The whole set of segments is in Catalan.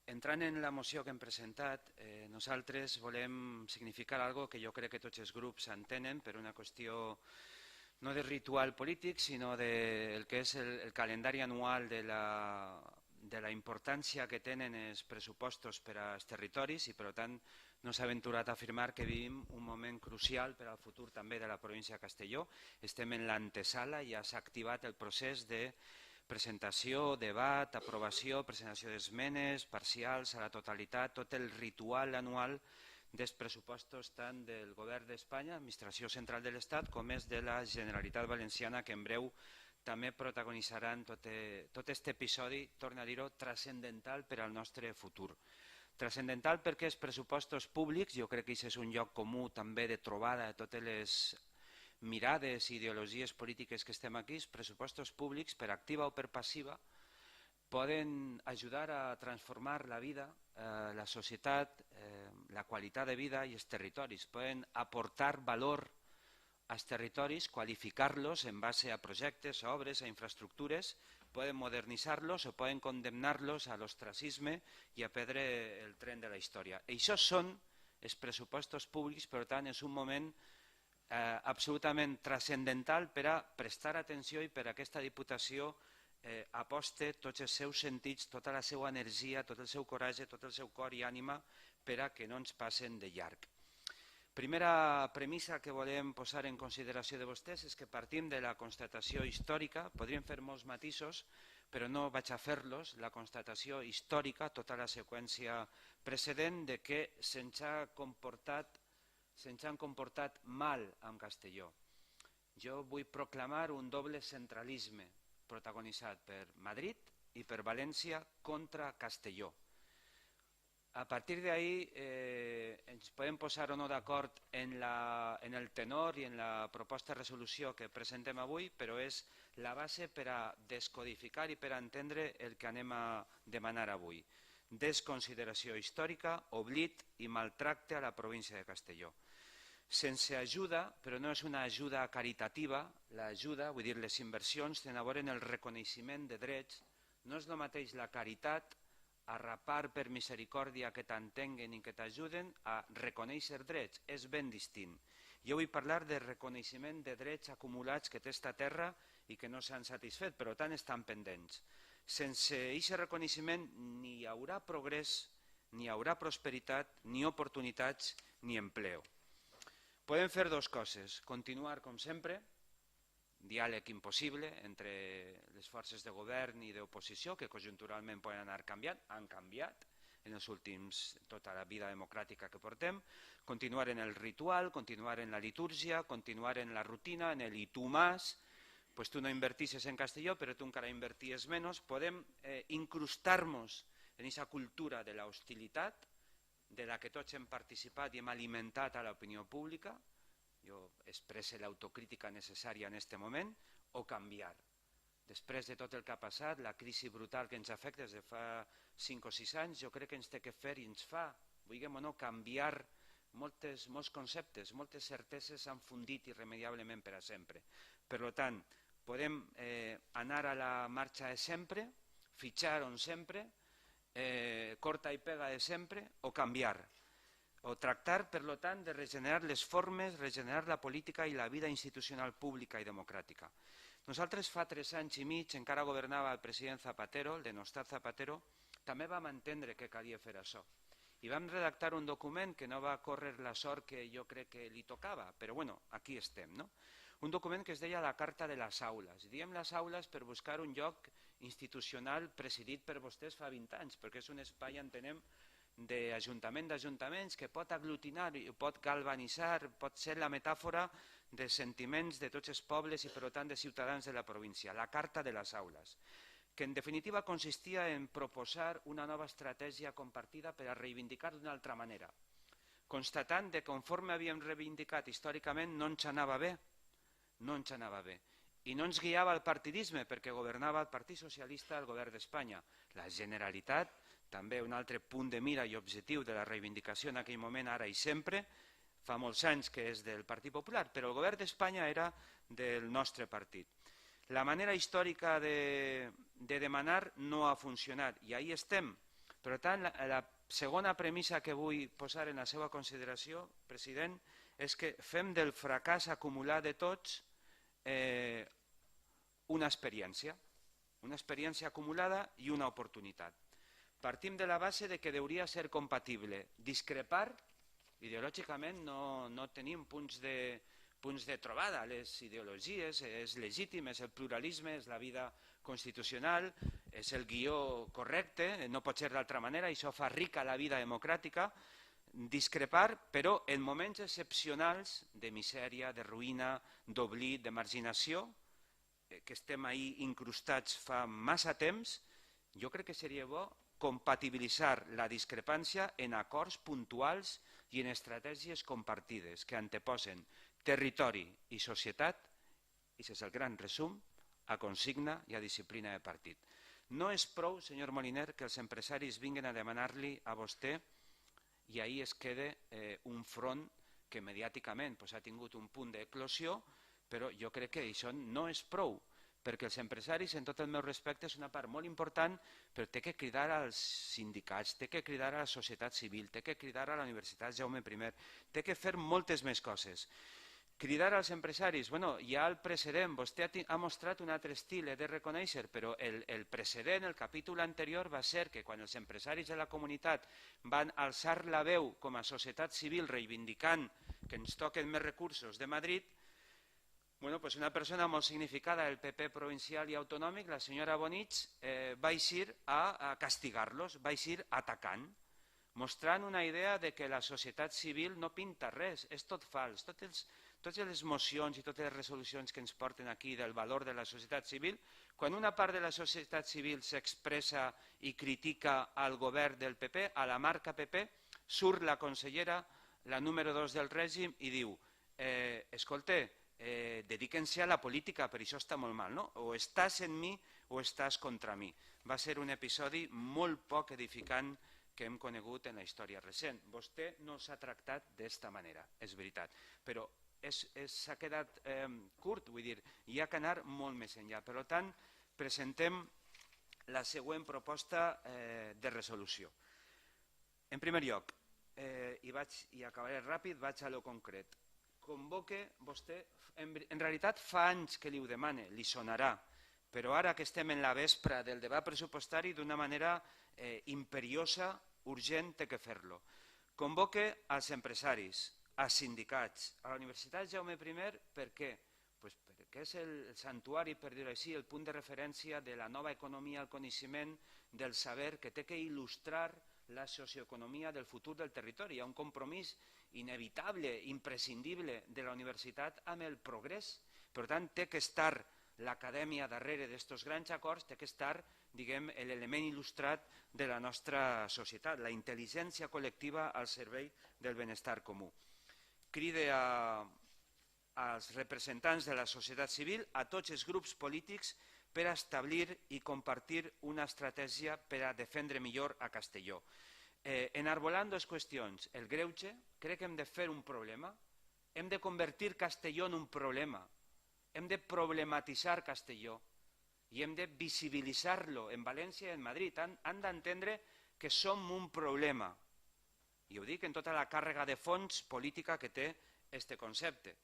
Entrant en la moció que hem presentat, nosaltres volem significar algo que jo crec que tots els grups entenen per una qüestió no de ritual polític, sinó del que és el calendari anual de la importància que tenen els pressupostos per als territoris i, per tant, no s'ha aventurat a afirmar que vivim un moment crucial per al futur també de la província de Castelló. Estem en l'antesala, ja s'ha activat el procés de presentació, debat, aprovació, presentació d'esmenes, parcials a la totalitat, tot el ritual anual dels pressupostos tant del Govern d'Espanya, Administració Central de l'Estat, com és de la Generalitat Valenciana, que en breu també protagonitzaran tot aquest episodi, torno a dir-ho, transcendental per al nostre futur. Transcendental perquè els pressupostos públics, jo crec que això és un lloc comú també de trobada de totes les mirades i ideologies polítiques que estem aquí, els pressupostos públics, per activa o per passiva, poden ajudar a transformar la vida, la societat, la qualitat de vida i els territoris. Poden aportar valor als territoris, qualificar-los en base a projectes, a obres, a infraestructures, poden modernitzar-los o poden condemnar-los a l'ostracisme i a perdre el tren de la història. Això són els pressupostos públics, per tant, és un moment absolutament transcendental per a prestar atenció i per a aquesta Diputació aposte tots els seus sentits, tota la seva energia, tot el seu coratge, tot el seu cor i ànima per a que no ens passen de llarg. Primera premissa que volem posar en consideració de vostès és que partim de la constatació històrica, podríem fer molts matisos, però no vaig a fer-los, la constatació històrica, tota la seqüència precedent de que se'ns han comportat mal amb Castelló. Jo vull proclamar un doble centralisme protagonitzat per Madrid i per València contra Castelló. A partir d'ahí ens podem posar o no d'acord en el tenor i en la proposta de resolució que presentem avui, però és la base per a descodificar i per a entendre el que anem a demanar avui. Desconsideració històrica, oblit i maltracte a la província de Castelló. Sense ajuda, però no és una ajuda caritativa, l'ajuda, vull dir, les inversions tenen a veure en el reconeixement de drets, no és el mateix la caritat, arrapar per misericòrdia que t'entenguen i que t'ajuden, a reconèixer drets, és ben distint. Jo vull parlar de reconeixement de drets acumulats que té esta terra i que no s'han satisfet, però tant estan pendents. Sense aquest reconeixement ni hi haurà progrés, ni hi haurà prosperitat, ni oportunitats, ni empleo. Podem fer dues coses, continuar com sempre, diàleg impossible entre les forces de govern i d'oposició que conjunturalment poden anar canviant, han canviat en els últims, tota la vida democràtica que portem, continuar en el ritual, continuar en la litúrgia, continuar en la rutina, en el i tu más, pues tu no invertisses en Castelló, però tu encara inverties menys, podem incrustar-nos en aquesta cultura de la hostilitat, de la que tots hem participat i hem alimentat a l'opinió pública, jo expresse l'autocrítica necessària en aquest moment, o canviar. Després de tot el que ha passat, la crisi brutal que ens afecta des de fa 5 o 6 anys, jo crec que ens té que fer i ens fa, vulguem o no, canviar molts conceptes, moltes certeses s'han fundit irremediablement per a sempre. Per tant, podem anar a la marxa de sempre, fitxar on sempre, corta i pega de sempre, o canviar, o tractar, per tant, de regenerar les formes, regenerar la política i la vida institucional pública i democràtica. Nosaltres fa 3 anys i mig, encara governava el president Zapatero, el denostat Zapatero, també vam entendre que calia fer això. I vam redactar un document que no va córrer la sort que jo crec que li tocava, però bueno, aquí estem, no? Un document que es deia la Carta de les Aules. I diem les aules per buscar un lloc institucional presidit per vostès fa 20 anys, perquè és un espai, entenem, d'ajuntament d'ajuntaments que pot aglutinar, pot galvanitzar, pot ser la metàfora de sentiments de tots els pobles i, per tant, de ciutadans de la província, la Carta de les Aules, que en definitiva consistia en proposar una nova estratègia compartida per a reivindicar d'una altra manera, constatant que conforme havíem reivindicat històricament no ens anava bé, i no ens guiava el partidisme perquè governava el Partit Socialista al govern d'Espanya. La Generalitat, també un altre punt de mira i objectiu de la reivindicació en aquell moment, ara i sempre, fa molts anys que és del Partit Popular, però el govern d'Espanya era del nostre partit. La manera històrica de demanar no ha funcionat i ahí estem. Per tant, la segona premissa que vull posar en la seva consideració, president, és que fem del fracàs acumulat de tots una experiència acumulada i una oportunitat. Partim de la base de que hauria de ser compatible. Discrepar, ideològicament no tenim punts de trobada. Les ideologies és legítim, és el pluralisme, és la vida constitucional, és el guió correcte, no pot ser d'altra manera, i això fa rica la vida democràtica. Discrepar, però en moments excepcionals de misèria, de ruïna, d'oblit, de marginació, que estem ahí incrustats fa massa temps, jo crec que seria bo compatibilitzar la discrepància en acords puntuals i en estratègies compartides que anteposen territori i societat, i això és el gran resum, a consigna i a disciplina de partit. No és prou, senyor Moliner, que els empresaris vinguin a demanar-li a vostè i ahir es queda un front que mediàticament ha tingut un punt d'eclosió, però jo crec que això no és prou, perquè els empresaris, en tot el meu respecte, és una part molt important, però té que cridar als sindicats, té que cridar a la societat civil, té que cridar a la Universitat Jaume I, té que fer moltes més coses. Cridar als empresaris, bueno, hi ha el precedent, vostè ha mostrat un altre estil, he de reconèixer, però el precedent, el capítol anterior va ser que quan els empresaris de la comunitat van alçar la veu com a societat civil reivindicant que ens toquen més recursos de Madrid, bueno, pues una persona molt significada del PP provincial i autonòmic, la senyora Bonich, va eixir a castigar-los, va eixir atacant, mostrant una idea de que la societat civil no pinta res, és tot fals. Totes les mocions i totes les resolucions que ens porten aquí del valor de la societat civil, quan una part de la societat civil s'expressa i critica al govern del PP, a la marca PP, surt la consellera, la número 2 del règim, i diu, escolta, dedíquense a la política, per això està molt mal, no? O estàs en mi o estàs contra mi. Va ser un episodi molt poc edificant que hem conegut en la història recent. Vostè no s'ha tractat d'esta manera, és veritat, però s'ha quedat curt, vull dir, hi ha que anar molt més enllà. Per tant, presentem la següent proposta de resolució. En primer lloc, i acabaré ràpid, vaig a lo concret. Convoque vostè, en realitat fa anys que li ho demane, li sonarà, però ara que estem en la vespra del debat pressupostari, d'una manera imperiosa, urgent, té que fer-lo. Convoque als empresaris, als sindicats, a la Universitat Jaume I, per què? Perquè és el santuari, per dir-ho així, el punt de referència de la nova economia al coneixement, del saber, que té que il·lustrar la socioeconomia del futur del territori. Hi ha un compromís inevitable, imprescindible de la universitat amb el progrés. Per tant, té que estar l'acadèmia darrere d'aquests grans acords, té que estar, diguem, l'element il·lustrat de la nostra societat, la intel·ligència col·lectiva al servei del benestar comú. Cride als representants de la societat civil, a tots els grups polítics, per a establir i compartir una estratègia per a defendre millor a Castelló. Enarbolant dues qüestions. El greuge, crec que hem de fer un problema, hem de convertir Castelló en un problema, hem de problematitzar Castelló i hem de visibilitzar-lo en València i en Madrid. Han d'entendre que som un problema. I ho dic en tota la càrrega de fons política que té aquest concepte.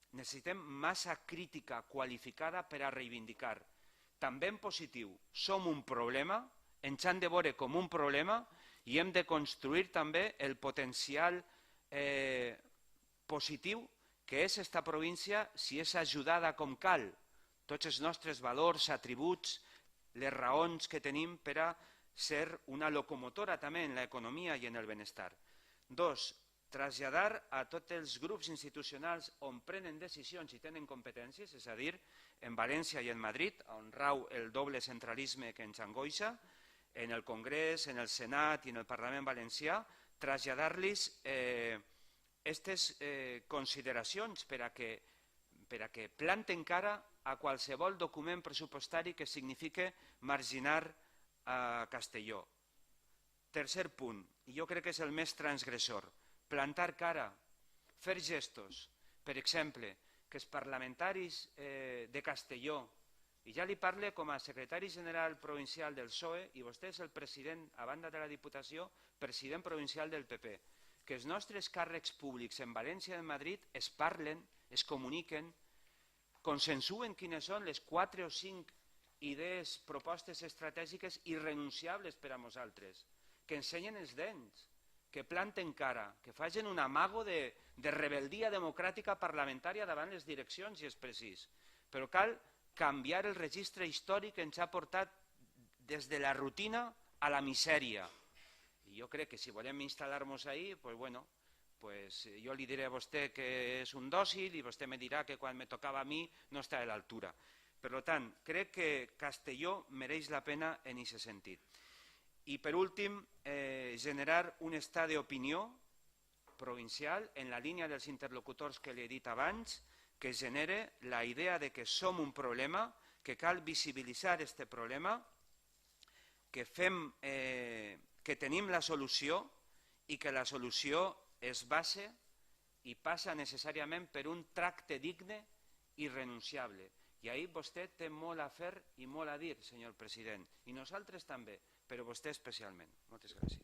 Necessitem massa crítica qualificada per a reivindicar. També en positiu, som un problema, ens han de veure com un problema i hem de construir també el potencial positiu que és aquesta província si és ajudada com cal. Tots els nostres valors, atributs, les raons que tenim per a ser una locomotora també en l'economia i en el benestar. Dos, traslladar a tots els grups institucionals on prenen decisions i tenen competències, és a dir, en València i en Madrid, on rau el doble centralisme que ens angoixa, en el Congrés, en el Senat i en el Parlament valencià, traslladar-los aquestes consideracions per a que planten cara a qualsevol document pressupostari que signifique marginar a Castelló. Tercer punt, i jo crec que és el més transgressor, plantar cara, fer gestos. Per exemple, que els parlamentaris de Castelló I ja li parle com a secretari general provincial del PSOE i vostè és el president, a banda de la Diputació, president provincial del PP. Que els nostres càrrecs públics en València i en Madrid es parlen, es comuniquen, consensuen quines són les 4 o 5 idees, propostes estratègiques irrenunciables per a nosaltres, que ensenyen els dents, que planten cara, que facin un amago de rebel·lia democràtica parlamentària davant les direccions, si és precís. Però cal canviar el registre històric que ens ha portat des de la rutina a la misèria. I jo crec que si volem instal·lar-nos ahí, pues jo li diré a vostè que és un dòcil i vostè me dirà que quan me tocava a mi no està a l'altura. Per tant, crec que Castelló mereix la pena en aquest sentit. I per últim, generar un estat d'opinió provincial en la línia dels interlocutors que li he dit abans, que genere la idea de que som un problema, que cal visibilitzar aquest problema, que tenim la solució i que la solució es basa i passa necessàriament per un tracte digne i renunciable. I ahir vostè té molt a fer i molt a dir, senyor president, i nosaltres també, però vostè especialment. Moltes gràcies.